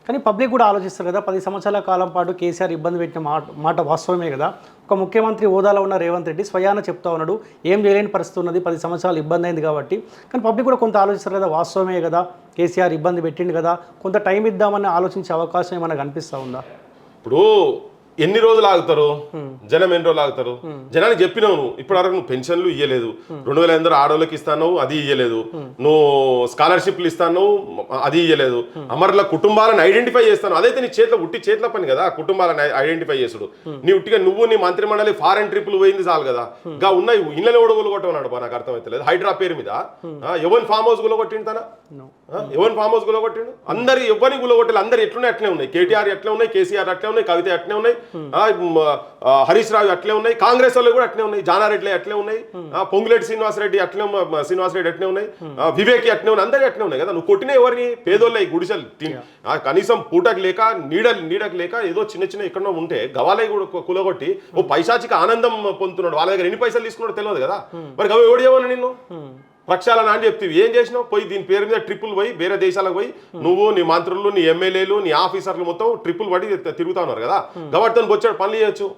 కానీ పబ్లిక్ కూడా ఆలోచిస్తారు కదా, 10 సంవత్సరాల కాలం పాటు కేసీఆర్ ఇబ్బంది పెట్టిన మాట వాస్తవమే కదా. ఒక ముఖ్యమంత్రి హోదాలో ఉన్న రేవంత్ రెడ్డి స్వయాన చెప్తా ఉన్నాడు, ఏం చేయలేని పరిస్థితి ఉన్నది, 10 సంవత్సరాలు ఇబ్బంది అయింది కాబట్టి. కానీ పబ్లిక్ కూడా కొంత ఆలోచిస్తారు కదా, వాస్తవమే కదా, కేసీఆర్ ఇబ్బంది పెట్టిండు కదా, కొంత టైం ఇద్దామని ఆలోచించే అవకాశం ఏమైనా కనిపిస్తూ ఉందా? ఇప్పుడు ఎన్ని రోజులు ఆగుతారు జనం, ఎన్ని రోజులు ఆగుతారు? జనానికి చెప్పినావు నువ్వు ఇప్పటి వరకు నువ్వు పెన్షన్లు ఇయ్యలేదు, 2000 ఆడోళ్ళకి ఇస్తాను అది ఇయ్యలేదు, నువ్వు స్కాలర్షిప్లు ఇస్తాను అది ఇయ్యలేదు, అమరుల కుటుంబాలను ఐడెంటిఫై చేస్తాను, అదైతే నీ చేతిలో పని కదా కుటుంబాలను ఐడెంటిఫై చేసుడు. నీ ఉట్టిగా నువ్వు నీ మంత్రి మండలి ఫారెన్ ట్రిప్లు పోయింది చాలు కదా, ఇంకా ఉన్నాయి ఇళ్ళని కూడా గులగొట్టమన్నాడు బా, నాకు అర్థమైతలేదు. హైడ్రా పేరు మీద ఎవరిని ఫామ్ హౌస్ గులగొట్టిండు తన, ఎవరిని ఫామ్ హౌస్ గులగొట్టిండు? అందరు ఎవరిని గులగొట్టాలి, అందరు ఎట్లున్నాయి అట్లే ఉన్నాయి. కేటీఆర్ ఎట్లే ఉన్నాయి, కేసీఆర్ అట్లే ఉన్నాయి, కవిత అట్లే ఉన్నాయి, హరీష్ రావు అట్లే ఉన్నాయి, కాంగ్రెస్ వాళ్ళు కూడా అట్లే ఉన్నాయి, జానారెడ్డి అట్లే ఉన్నాయి, పొంగులేటి శ్రీనివాసరెడ్డి అట్లే ఉన్నాయి, వివేకి అట్లే ఉన్నాయి, అందరి అట్లే ఉన్నాయి కదా. నువ్వు కొట్టిన ఎవరిని? పేదోళ్ళ గుడిసెలు కనీసం పూటకు లేక నీడకు లేక ఏదో చిన్న ఎక్కడో ఉంటే గవాలే కూడా కులగొట్టి ఓ పైశాచిక ఆనందం పొందుతున్నాడు. వాళ్ళ దగ్గర ఎన్ని పైసలు తీసుకున్నాడు తెలియదు కదా. మరి అవి ఎవడు చేయమని నిన్ను ప్రక్షాళన అని చెప్తే ఏం చేసినావు? పోయి దీని పేరు మీద ట్రిప్పులు పోయి వేరే దేశాలకు పోయి నువ్వు నీ మంత్రులు నీ ఎమ్మెల్యేలు నీ ఆఫీసర్లు మొత్తం ట్రిప్పులు పడి తిరుగుతా ఉన్నారు కదా. గవర్నర్ బొచ్చాడు పనులు చేయొచ్చు.